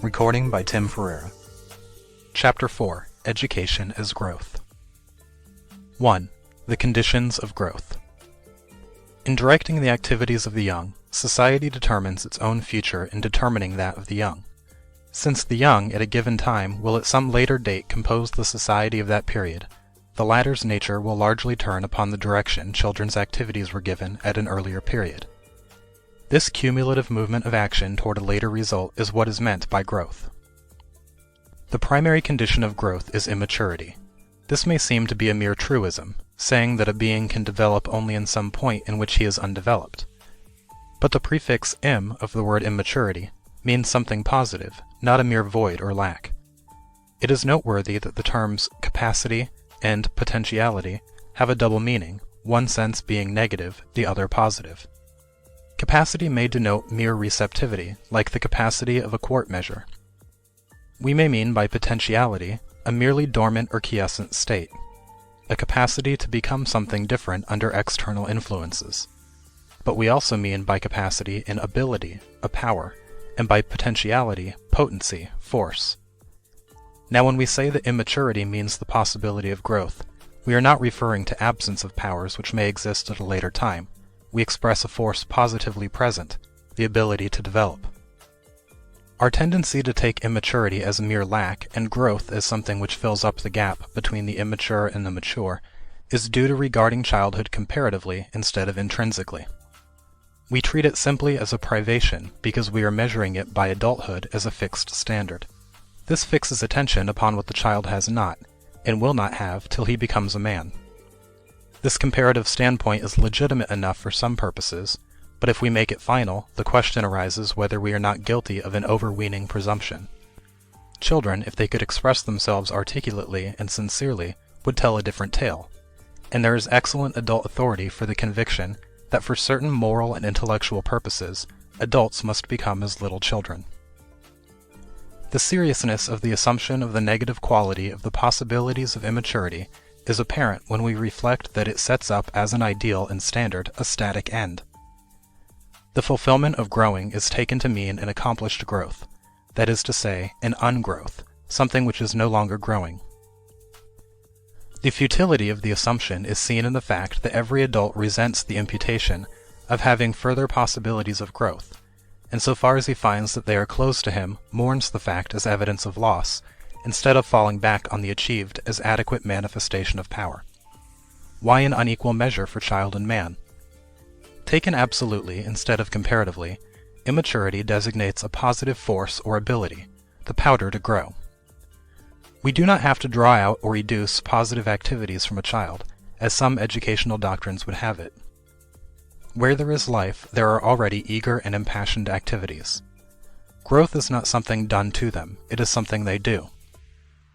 Recording by Tim Ferreira. Chapter 4. Education as Growth. 1. The Conditions of Growth. In directing the activities of the young, society determines its own future in determining that of the young. Since the young at a given time will at some later date compose the society of that period, the latter's nature will largely turn upon the direction children's activities were given at an earlier period. This cumulative movement of action toward a later result is what is meant by growth. The primary condition of growth is immaturity. This may seem to be a mere truism, saying that a being can develop only in some point in which he is undeveloped. But the prefix "im" of the word immaturity means something positive, not a mere void or lack. It is noteworthy that the terms capacity and potentiality have a double meaning, one sense being negative, the other positive. Capacity may denote mere receptivity, like the capacity of a quart measure. We may mean by potentiality a merely dormant or quiescent state, a capacity to become something different under external influences. But we also mean by capacity an ability, a power, and by potentiality, potency, force. Now when we say that immaturity means the possibility of growth, we are not referring to absence of powers which may exist at a later time. We express a force positively present, the ability to develop. Our tendency to take immaturity as a mere lack and growth as something which fills up the gap between the immature and the mature is due to regarding childhood comparatively instead of intrinsically. We treat it simply as a privation because we are measuring it by adulthood as a fixed standard. This fixes attention upon what the child has not, and will not have till he becomes a man. This comparative standpoint is legitimate enough for some purposes, but if we make it final, the question arises whether we are not guilty of an overweening presumption. Children, if they could express themselves articulately and sincerely, would tell a different tale, and there is excellent adult authority for the conviction that for certain moral and intellectual purposes, adults must become as little children. The seriousness of the assumption of the negative quality of the possibilities of immaturity is apparent when we reflect that it sets up as an ideal and standard a static end. The fulfillment of growing is taken to mean an accomplished growth, that is to say, an ungrowth, something which is no longer growing. The futility of the assumption is seen in the fact that every adult resents the imputation of having further possibilities of growth, and so far as he finds that they are closed to him, mourns the fact as evidence of loss, instead of falling back on the achieved as adequate manifestation of power. Why an unequal measure for child and man? Taken absolutely instead of comparatively, immaturity designates a positive force or ability, the powder to grow. We do not have to draw out or reduce positive activities from a child, as some educational doctrines would have it. Where there is life, there are already eager and impassioned activities. Growth is not something done to them, it is something they do.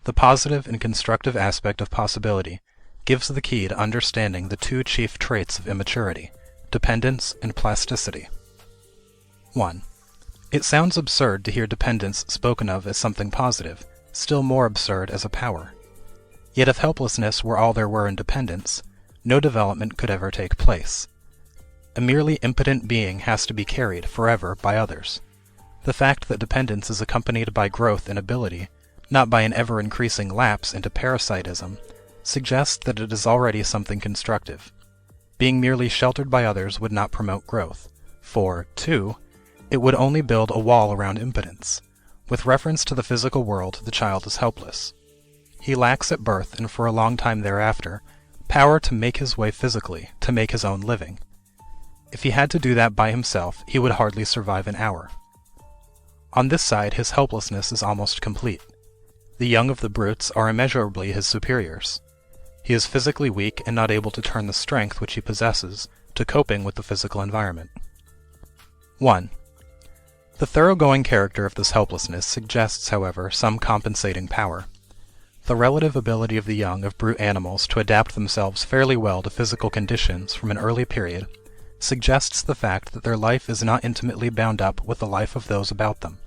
The positive and constructive aspect of possibility gives the key to understanding the two chief traits of immaturity, dependence and plasticity. 1. It sounds absurd to hear dependence spoken of as something positive, still more absurd as a power. Yet if helplessness were all there were in dependence, no development could ever take place. A merely impotent being has to be carried, forever, by others. The fact that dependence is accompanied by growth in ability, not by an ever-increasing lapse into parasitism, suggests that it is already something constructive. Being merely sheltered by others would not promote growth, for, 2, it would only build a wall around impotence. With reference to the physical world, the child is helpless. He lacks at birth, and for a long time thereafter, power to make his way physically, to make his own living. If he had to do that by himself, he would hardly survive an hour. On this side, his helplessness is almost complete. The young of the brutes are immeasurably his superiors. He is physically weak and not able to turn the strength which he possesses to coping with the physical environment. 1. The thoroughgoing character of this helplessness suggests, however, some compensating power. The relative ability of the young of brute animals to adapt themselves fairly well to physical conditions from an early period suggests the fact that their life is not intimately bound up with the life of those about them.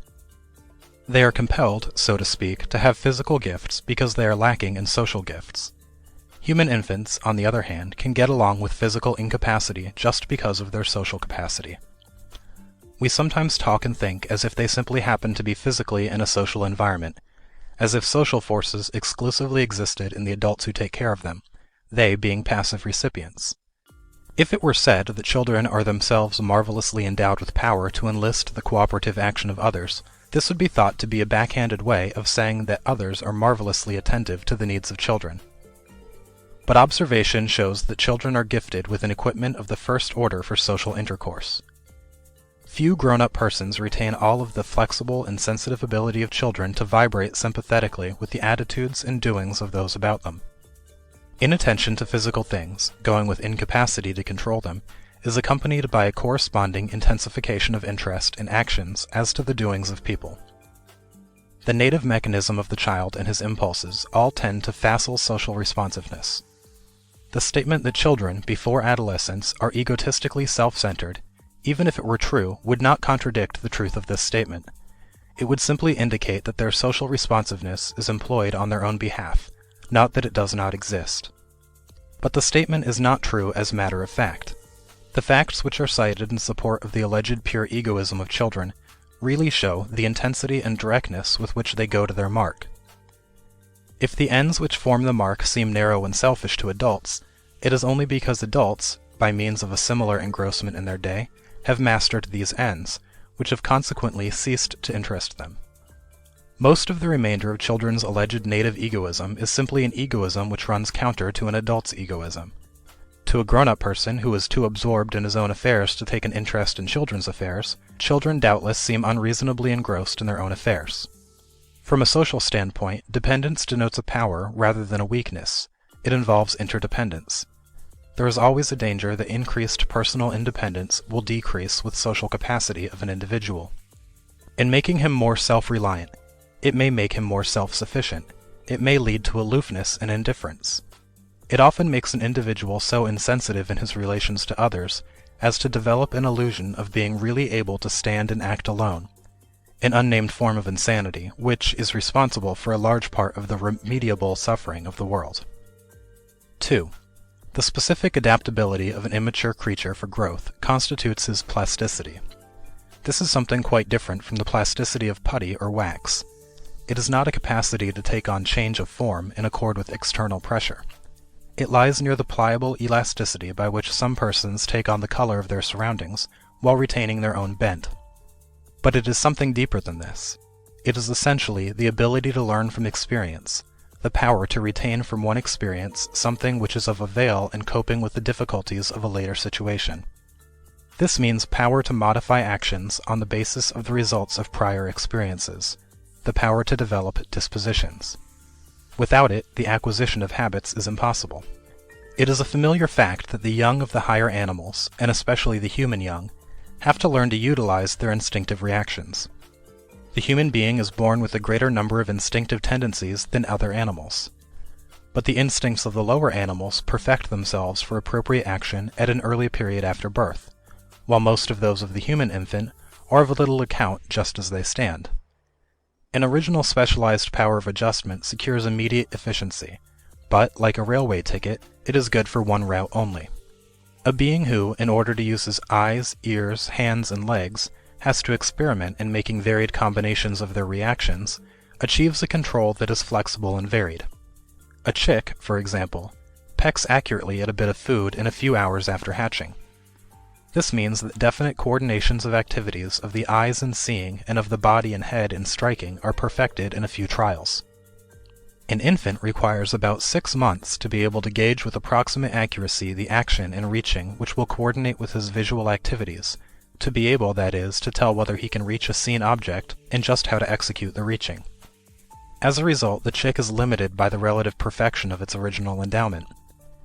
They are compelled, so to speak, to have physical gifts because they are lacking in social gifts. Human infants, on the other hand, can get along with physical incapacity just because of their social capacity. We sometimes talk and think as if they simply happen to be physically in a social environment, as if social forces exclusively existed in the adults who take care of them, they being passive recipients. If it were said that children are themselves marvelously endowed with power to enlist the cooperative action of others, this would be thought to be a backhanded way of saying that others are marvelously attentive to the needs of children. But observation shows that children are gifted with an equipment of the first order for social intercourse. Few grown-up persons retain all of the flexible and sensitive ability of children to vibrate sympathetically with the attitudes and doings of those about them. Inattention to physical things, going with incapacity to control them, is accompanied by a corresponding intensification of interest in actions as to the doings of people. The native mechanism of the child and his impulses all tend to facile social responsiveness. The statement that children, before adolescence, are egotistically self-centered, even if it were true, would not contradict the truth of this statement. It would simply indicate that their social responsiveness is employed on their own behalf, not that it does not exist. But the statement is not true as matter of fact. The facts which are cited in support of the alleged pure egoism of children really show the intensity and directness with which they go to their mark. If the ends which form the mark seem narrow and selfish to adults, it is only because adults, by means of a similar engrossment in their day, have mastered these ends, which have consequently ceased to interest them. Most of the remainder of children's alleged native egoism is simply an egoism which runs counter to an adult's egoism. To a grown-up person who is too absorbed in his own affairs to take an interest in children's affairs, children doubtless seem unreasonably engrossed in their own affairs. From a social standpoint, dependence denotes a power rather than a weakness. It involves interdependence. There is always a danger that increased personal independence will decrease with social capacity of an individual. In making him more self-reliant, it may make him more self-sufficient. It may lead to aloofness and indifference. It often makes an individual so insensitive in his relations to others as to develop an illusion of being really able to stand and act alone, an unnamed form of insanity, which is responsible for a large part of the remediable suffering of the world. 2. The specific adaptability of an immature creature for growth constitutes his plasticity. This is something quite different from the plasticity of putty or wax. It is not a capacity to take on change of form in accord with external pressure. It lies near the pliable elasticity by which some persons take on the color of their surroundings while retaining their own bent. But it is something deeper than this. It is essentially the ability to learn from experience, the power to retain from one experience something which is of avail in coping with the difficulties of a later situation. This means power to modify actions on the basis of the results of prior experiences, the power to develop dispositions. Without it, the acquisition of habits is impossible. It is a familiar fact that the young of the higher animals, and especially the human young, have to learn to utilize their instinctive reactions. The human being is born with a greater number of instinctive tendencies than other animals. But the instincts of the lower animals perfect themselves for appropriate action at an early period after birth, while most of those of the human infant are of little account just as they stand. An original specialized power of adjustment secures immediate efficiency, but, like a railway ticket, it is good for one route only. A being who, in order to use his eyes, ears, hands, and legs, has to experiment in making varied combinations of their reactions, achieves a control that is flexible and varied. A chick, for example, pecks accurately at a bit of food in a few hours after hatching. This means that definite coordinations of activities of the eyes in seeing and of the body and head in striking are perfected in a few trials. An infant requires about 6 months to be able to gauge with approximate accuracy the action in reaching which will coordinate with his visual activities, to be able, that is, to tell whether he can reach a seen object and just how to execute the reaching. As a result, the chick is limited by the relative perfection of its original endowment.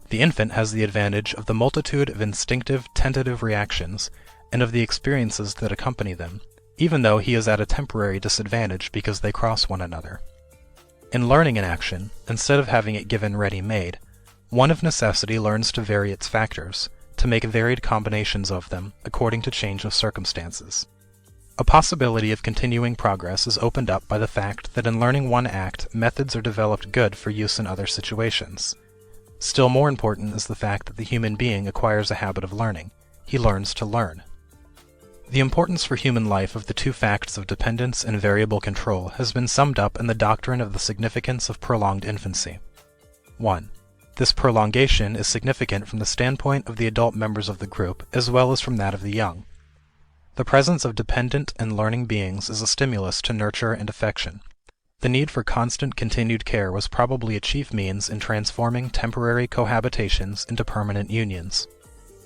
The infant has the advantage of the multitude of instinctive, tentative reactions, and of the experiences that accompany them, even though he is at a temporary disadvantage because they cross one another. In learning an action, instead of having it given ready-made, one of necessity learns to vary its factors, to make varied combinations of them according to change of circumstances. A possibility of continuing progress is opened up by the fact that in learning one act, methods are developed good for use in other situations. Still more important is the fact that the human being acquires a habit of learning. He learns to learn. The importance for human life of the two facts of dependence and variable control has been summed up in the doctrine of the significance of prolonged infancy. 1. This prolongation is significant from the standpoint of the adult members of the group as well as from that of the young. The presence of dependent and learning beings is a stimulus to nurture and affection. The need for constant continued care was probably a chief means in transforming temporary cohabitations into permanent unions.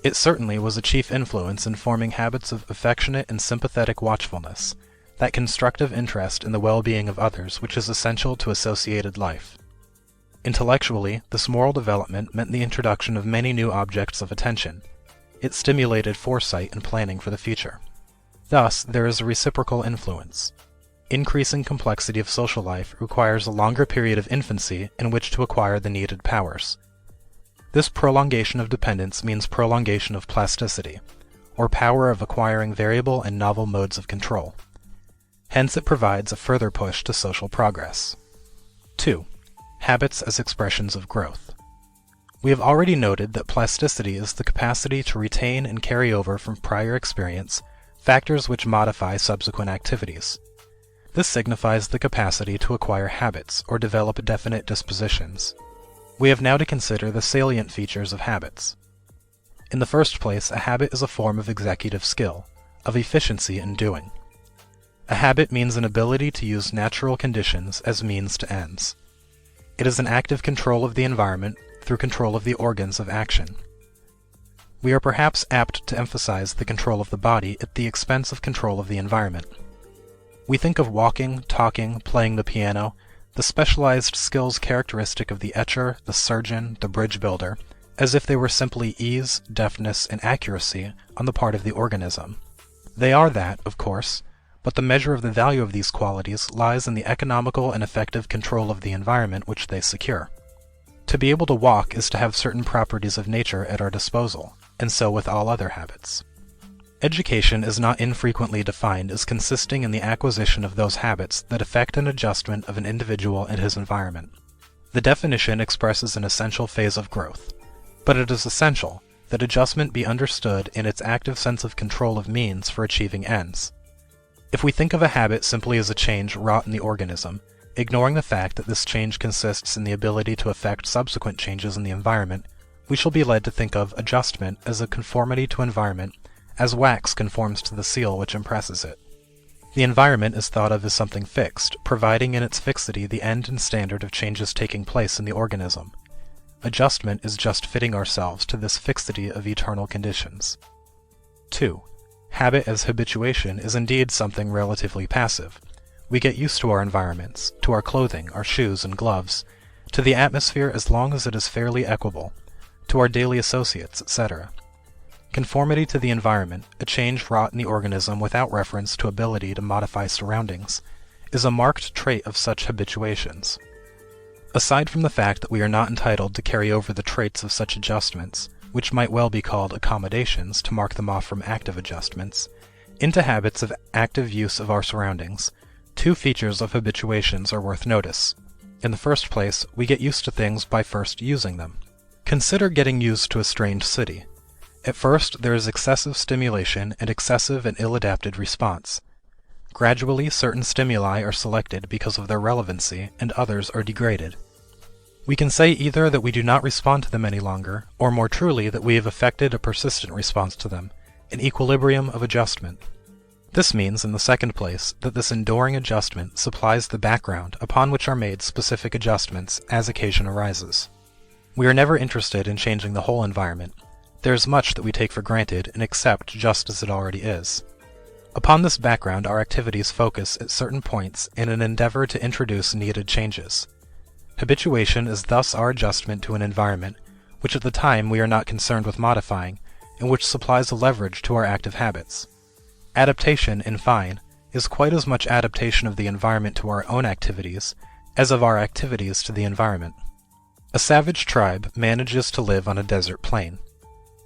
It certainly was a chief influence in forming habits of affectionate and sympathetic watchfulness, that constructive interest in the well-being of others which is essential to associated life. Intellectually, this moral development meant the introduction of many new objects of attention. It stimulated foresight and planning for the future. Thus, there is a reciprocal influence. Increasing complexity of social life requires a longer period of infancy in which to acquire the needed powers. This prolongation of dependence means prolongation of plasticity, or power of acquiring variable and novel modes of control. Hence it provides a further push to social progress. 2. Habits as expressions of growth. We have already noted that plasticity is the capacity to retain and carry over from prior experience factors which modify subsequent activities. This signifies the capacity to acquire habits or develop definite dispositions. We have now to consider the salient features of habits. In the first place, a habit is a form of executive skill, of efficiency in doing. A habit means an ability to use natural conditions as means to ends. It is an active control of the environment through control of the organs of action. We are perhaps apt to emphasize the control of the body at the expense of control of the environment. We think of walking, talking, playing the piano, the specialized skills characteristic of the etcher, the surgeon, the bridge builder, as if they were simply ease, deftness, and accuracy on the part of the organism. They are that, of course, but the measure of the value of these qualities lies in the economical and effective control of the environment which they secure. To be able to walk is to have certain properties of nature at our disposal, and so with all other habits. Education is not infrequently defined as consisting in the acquisition of those habits that effect an adjustment of an individual and his environment. The definition expresses an essential phase of growth, but it is essential that adjustment be understood in its active sense of control of means for achieving ends. If we think of a habit simply as a change wrought in the organism, ignoring the fact that this change consists in the ability to effect subsequent changes in the environment, we shall be led to think of adjustment as a conformity to environment as wax conforms to the seal which impresses it. The environment is thought of as something fixed, providing in its fixity the end and standard of changes taking place in the organism. Adjustment is just fitting ourselves to this fixity of eternal conditions. 2. Habit as habituation is indeed something relatively passive. We get used to our environments, to our clothing, our shoes and gloves, to the atmosphere as long as it is fairly equable, to our daily associates, etc. Conformity to the environment, a change wrought in the organism without reference to ability to modify surroundings, is a marked trait of such habituations. Aside from the fact that we are not entitled to carry over the traits of such adjustments, which might well be called accommodations to mark them off from active adjustments, into habits of active use of our surroundings, two features of habituations are worth notice. In the first place, we get used to things by first using them. Consider getting used to a strange city. At first, there is excessive stimulation and excessive and ill-adapted response. Gradually, certain stimuli are selected because of their relevancy, and others are degraded. We can say either that we do not respond to them any longer, or more truly that we have effected a persistent response to them, an equilibrium of adjustment. This means, in the second place, that this enduring adjustment supplies the background upon which are made specific adjustments as occasion arises. We are never interested in changing the whole environment. There is much that we take for granted and accept just as it already is. Upon this background our activities focus at certain points in an endeavor to introduce needed changes. Habituation is thus our adjustment to an environment, which at the time we are not concerned with modifying, and which supplies a leverage to our active habits. Adaptation, in fine, is quite as much adaptation of the environment to our own activities as of our activities to the environment. A savage tribe manages to live on a desert plain.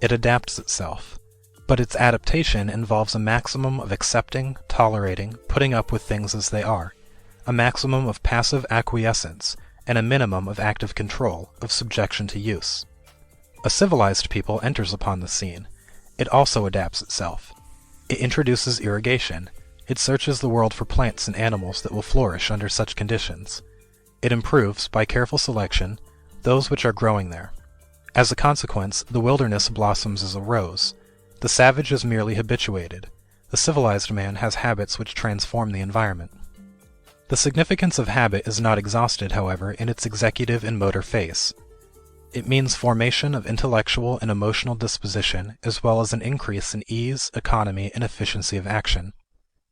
It adapts itself. But its adaptation involves a maximum of accepting, tolerating, putting up with things as they are, a maximum of passive acquiescence, and a minimum of active control, of subjection to use. A civilized people enters upon the scene. It also adapts itself. It introduces irrigation. It searches the world for plants and animals that will flourish under such conditions. It improves, by careful selection, those which are growing there. As a consequence, the wilderness blossoms as a rose. The savage is merely habituated. The civilized man has habits which transform the environment. The significance of habit is not exhausted, however, in its executive and motor phase. It means formation of intellectual and emotional disposition, as well as an increase in ease, economy, and efficiency of action.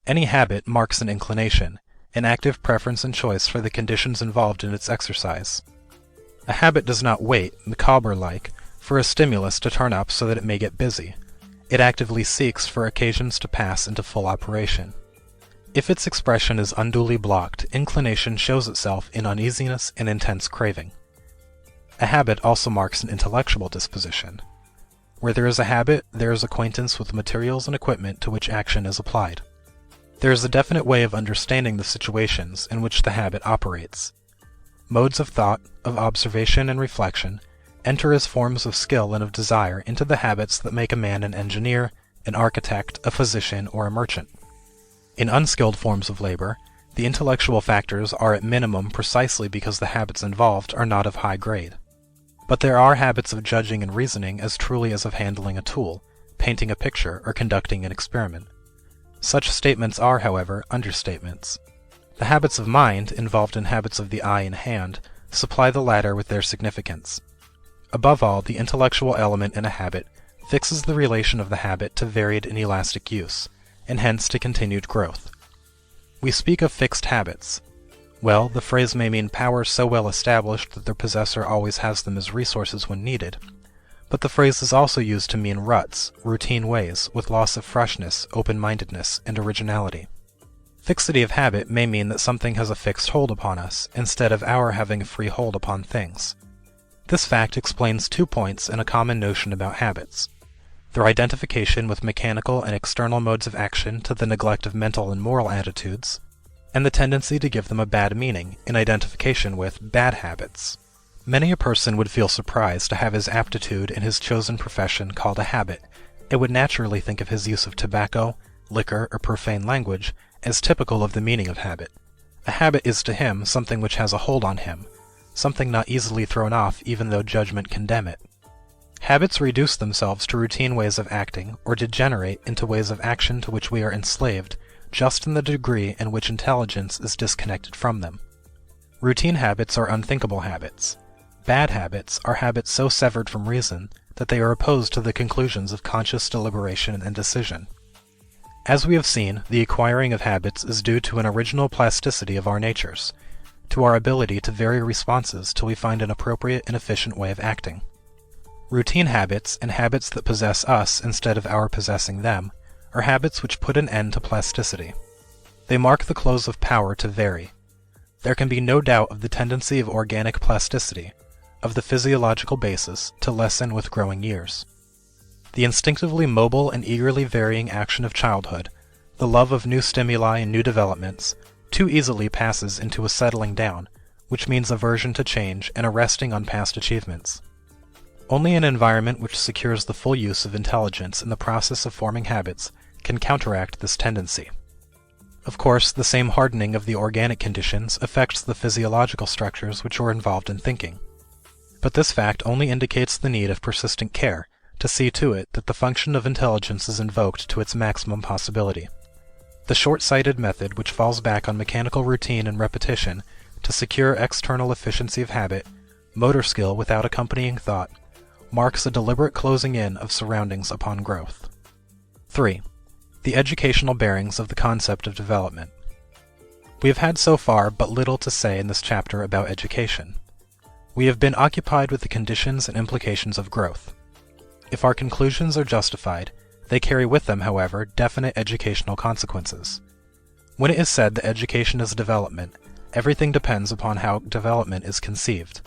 Any habit marks an inclination, an active preference and choice for the conditions involved in its exercise. A habit does not wait, Micawber-like, for a stimulus to turn up so that it may get busy. It actively seeks for occasions to pass into full operation. If its expression is unduly blocked, inclination shows itself in uneasiness and intense craving. A habit also marks an intellectual disposition. Where there is a habit, there is acquaintance with materials and equipment to which action is applied. There is a definite way of understanding the situations in which the habit operates. Modes of thought, of observation and reflection, enter as forms of skill and of desire into the habits that make a man an engineer, an architect, a physician, or a merchant. In unskilled forms of labor, the intellectual factors are at minimum precisely because the habits involved are not of high grade. But there are habits of judging and reasoning as truly as of handling a tool, painting a picture, or conducting an experiment. Such statements are, however, understatements. The habits of mind, involved in habits of the eye and hand, supply the latter with their significance. Above all, the intellectual element in a habit fixes the relation of the habit to varied and elastic use, and hence to continued growth. We speak of fixed habits. Well, the phrase may mean powers so well established that their possessor always has them as resources when needed. But the phrase is also used to mean ruts, routine ways, with loss of freshness, open-mindedness, and originality. Fixity of habit may mean that something has a fixed hold upon us, instead of our having a free hold upon things. This fact explains 2 points in a common notion about habits: their identification with mechanical and external modes of action to the neglect of mental and moral attitudes, and the tendency to give them a bad meaning in identification with bad habits. Many a person would feel surprised to have his aptitude in his chosen profession called a habit, and would naturally think of his use of tobacco, liquor, or profane language as typical of the meaning of habit. A habit is to him something which has a hold on him, something not easily thrown off even though judgment condemn it. Habits reduce themselves to routine ways of acting, or degenerate into ways of action to which we are enslaved just in the degree in which intelligence is disconnected from them. Routine habits are unthinkable habits. Bad habits are habits so severed from reason that they are opposed to the conclusions of conscious deliberation and decision. As we have seen, the acquiring of habits is due to an original plasticity of our natures, to our ability to vary responses till we find an appropriate and efficient way of acting. Routine habits, and habits that possess us instead of our possessing them, are habits which put an end to plasticity. They mark the close of power to vary. There can be no doubt of the tendency of organic plasticity, of the physiological basis, to lessen with growing years. The instinctively mobile and eagerly varying action of childhood, the love of new stimuli and new developments, too easily passes into a settling down, which means aversion to change and a resting on past achievements. Only an environment which secures the full use of intelligence in the process of forming habits can counteract this tendency. Of course, the same hardening of the organic conditions affects the physiological structures which are involved in thinking. But this fact only indicates the need of persistent care to see to it that the function of intelligence is invoked to its maximum possibility. The short-sighted method which falls back on mechanical routine and repetition to secure external efficiency of habit, motor skill without accompanying thought, marks a deliberate closing in of surroundings upon growth. 3. The educational bearings of the concept of development. We have had so far but little to say in this chapter about education. We have been occupied with the conditions and implications of growth. If our conclusions are justified, they carry with them, however, definite educational consequences. When it is said that education is development, everything depends upon how development is conceived.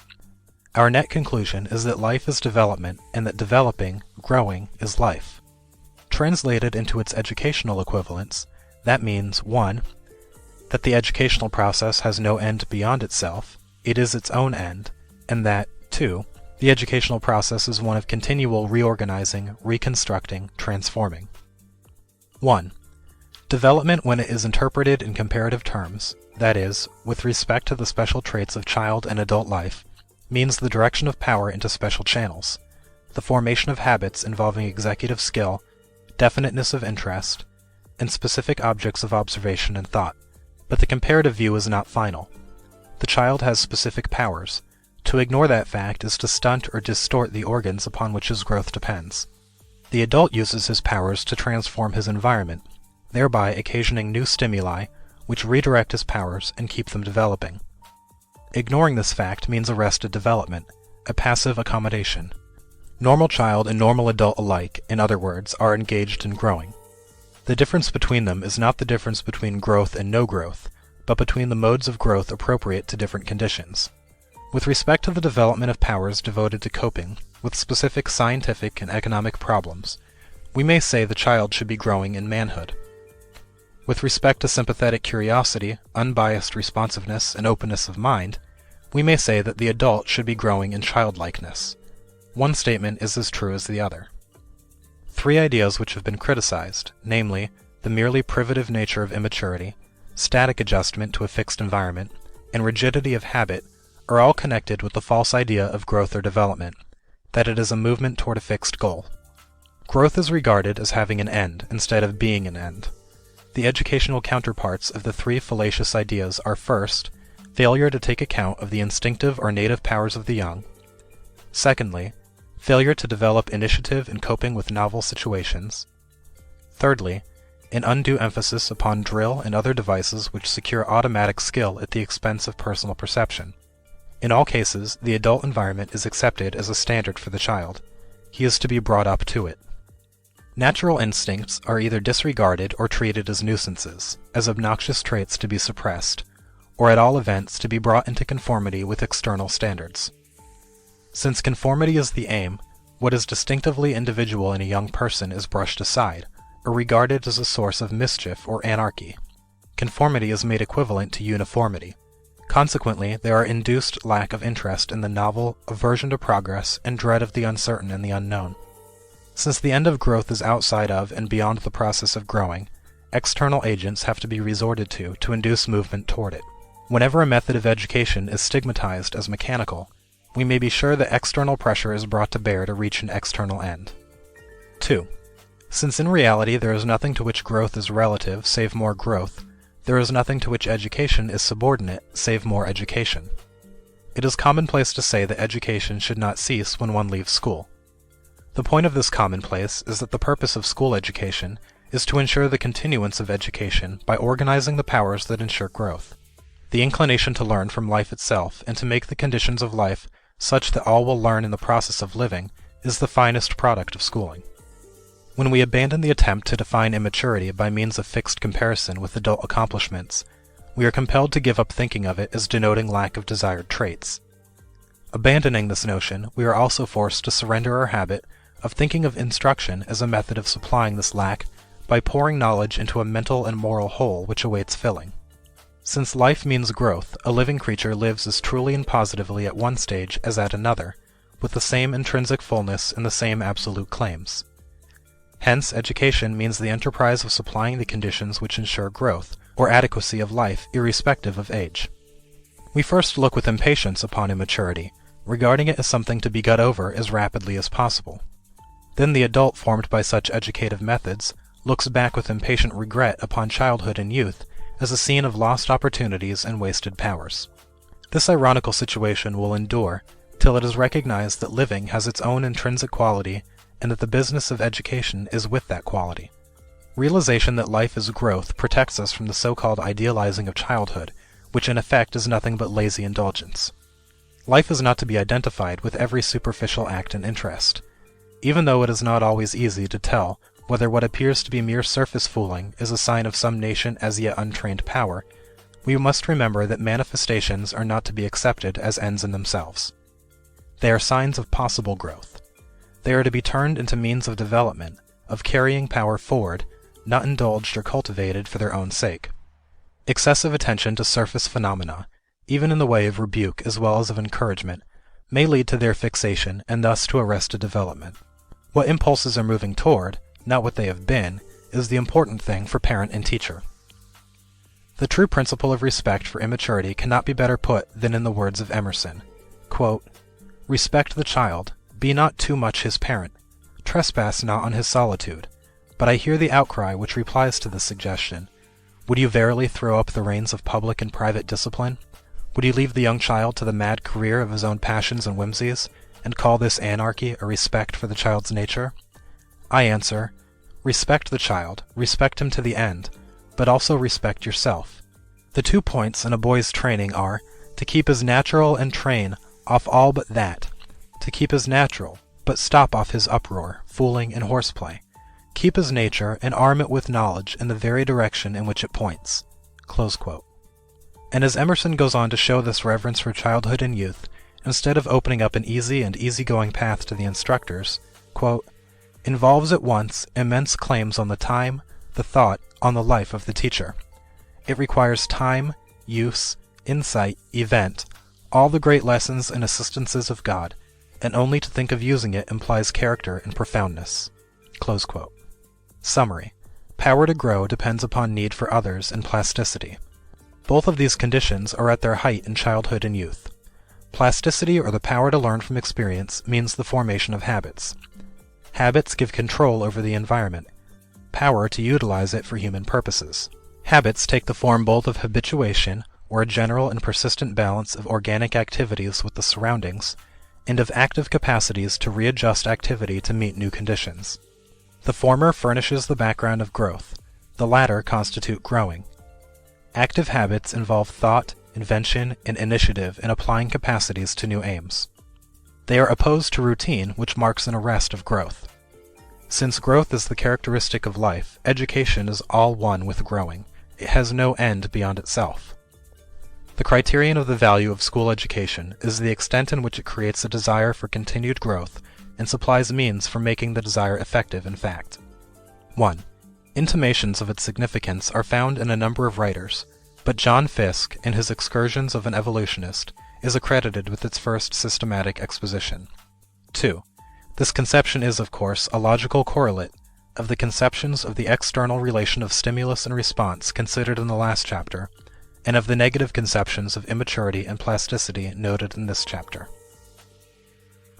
Our net conclusion is that life is development, and that developing, growing, is life. Translated into its educational equivalents, that means 1. That the educational process has no end beyond itself, it is its own end, and that 2. The educational process is one of continual reorganizing, reconstructing, transforming. 1. Development when it is interpreted in comparative terms, that is, with respect to the special traits of child and adult life, means the direction of power into special channels, the formation of habits involving executive skill, definiteness of interest, and specific objects of observation and thought. But the comparative view is not final. The child has specific powers. To ignore that fact is to stunt or distort the organs upon which his growth depends. The adult uses his powers to transform his environment, thereby occasioning new stimuli which redirect his powers and keep them developing. Ignoring this fact means arrested development, a passive accommodation. Normal child and normal adult alike, in other words, are engaged in growing. The difference between them is not the difference between growth and no growth, but between the modes of growth appropriate to different conditions. With respect to the development of powers devoted to coping with specific scientific and economic problems, we may say the child should be growing in manhood. With respect to sympathetic curiosity, unbiased responsiveness, and openness of mind, we may say that the adult should be growing in childlikeness. One statement is as true as the other. Three ideas which have been criticized, namely, the merely privative nature of immaturity, static adjustment to a fixed environment, and rigidity of habit, are all connected with the false idea of growth or development, that it is a movement toward a fixed goal. Growth is regarded as having an end instead of being an end. The educational counterparts of the three fallacious ideas are first, failure to take account of the instinctive or native powers of the young; secondly, failure to develop initiative in coping with novel situations; thirdly, an undue emphasis upon drill and other devices which secure automatic skill at the expense of personal perception. In all cases, the adult environment is accepted as a standard for the child. He is to be brought up to it. Natural instincts are either disregarded or treated as nuisances, as obnoxious traits to be suppressed, or at all events to be brought into conformity with external standards. Since conformity is the aim, what is distinctively individual in a young person is brushed aside, or regarded as a source of mischief or anarchy. Conformity is made equivalent to uniformity. Consequently, there are induced lack of interest in the novel, aversion to progress, and dread of the uncertain and the unknown. Since the end of growth is outside of and beyond the process of growing, external agents have to be resorted to induce movement toward it. Whenever a method of education is stigmatized as mechanical, we may be sure that external pressure is brought to bear to reach an external end. 2. Since in reality there is nothing to which growth is relative save more growth, there is nothing to which education is subordinate save more education. It is commonplace to say that education should not cease when one leaves school. The point of this commonplace is that the purpose of school education is to ensure the continuance of education by organizing the powers that ensure growth. The inclination to learn from life itself and to make the conditions of life such that all will learn in the process of living is the finest product of schooling. When we abandon the attempt to define immaturity by means of fixed comparison with adult accomplishments, we are compelled to give up thinking of it as denoting lack of desired traits. Abandoning this notion, we are also forced to surrender our habit of thinking of instruction as a method of supplying this lack by pouring knowledge into a mental and moral hole which awaits filling. Since life means growth, a living creature lives as truly and positively at one stage as at another, with the same intrinsic fullness and the same absolute claims. Hence, education means the enterprise of supplying the conditions which ensure growth, or adequacy of life, irrespective of age. We first look with impatience upon immaturity, regarding it as something to be got over as rapidly as possible. Then the adult formed by such educative methods looks back with impatient regret upon childhood and youth as a scene of lost opportunities and wasted powers. This ironical situation will endure till it is recognized that living has its own intrinsic quality and that the business of education is with that quality. Realization that life is growth protects us from the so-called idealizing of childhood, which in effect is nothing but lazy indulgence. Life is not to be identified with every superficial act and interest. Even though it is not always easy to tell whether what appears to be mere surface fooling is a sign of some nascent as yet untrained power, we must remember that manifestations are not to be accepted as ends in themselves. They are signs of possible growth. They are to be turned into means of development, of carrying power forward, not indulged or cultivated for their own sake. Excessive attention to surface phenomena, even in the way of rebuke as well as of encouragement, may lead to their fixation and thus to arrested development. What impulses are moving toward, not what they have been, is the important thing for parent and teacher. The true principle of respect for immaturity cannot be better put than in the words of Emerson. Quote, "Respect the child, be not too much his parent, trespass not on his solitude. But I hear the outcry which replies to this suggestion. Would you verily throw up the reins of public and private discipline? Would you leave the young child to the mad career of his own passions and whimsies, and call this anarchy a respect for the child's nature? I answer, respect the child, respect him to the end, but also respect yourself. The 2 points in a boy's training are, to keep his natural and train off all but that, to keep his natural, but stop off his uproar, fooling, and horseplay, keep his nature, and arm it with knowledge in the very direction in which it points." Close quote. And as Emerson goes on to show this reverence for childhood and youth, instead of opening up an easy and easygoing path to the instructors, quote, "involves at once immense claims on the time, the thought, on the life of the teacher. It requires time, use, insight, event, all the great lessons and assistances of God, and only to think of using it implies character and profoundness." Close quote. Summary. Power to grow depends upon need for others and plasticity. Both of these conditions are at their height in childhood and youth. Plasticity, or the power to learn from experience, means the formation of habits. Habits give control over the environment, power to utilize it for human purposes. Habits take the form both of habituation, or a general and persistent balance of organic activities with the surroundings, and of active capacities to readjust activity to meet new conditions. The former furnishes the background of growth, the latter constitute growing. Active habits involve thought, invention, and initiative in applying capacities to new aims. They are opposed to routine, which marks an arrest of growth. Since growth is the characteristic of life, education is all one with growing. It has no end beyond itself. The criterion of the value of school education is the extent in which it creates a desire for continued growth and supplies means for making the desire effective in fact. 1. Intimations of its significance are found in a number of writers, but John Fiske, in his Excursions of an Evolutionist, is accredited with its first systematic exposition. 2. This conception is, of course, a logical correlate of the conceptions of the external relation of stimulus and response considered in the last chapter, and of the negative conceptions of immaturity and plasticity noted in this chapter.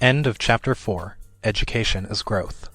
End of Chapter 4. Education as Growth.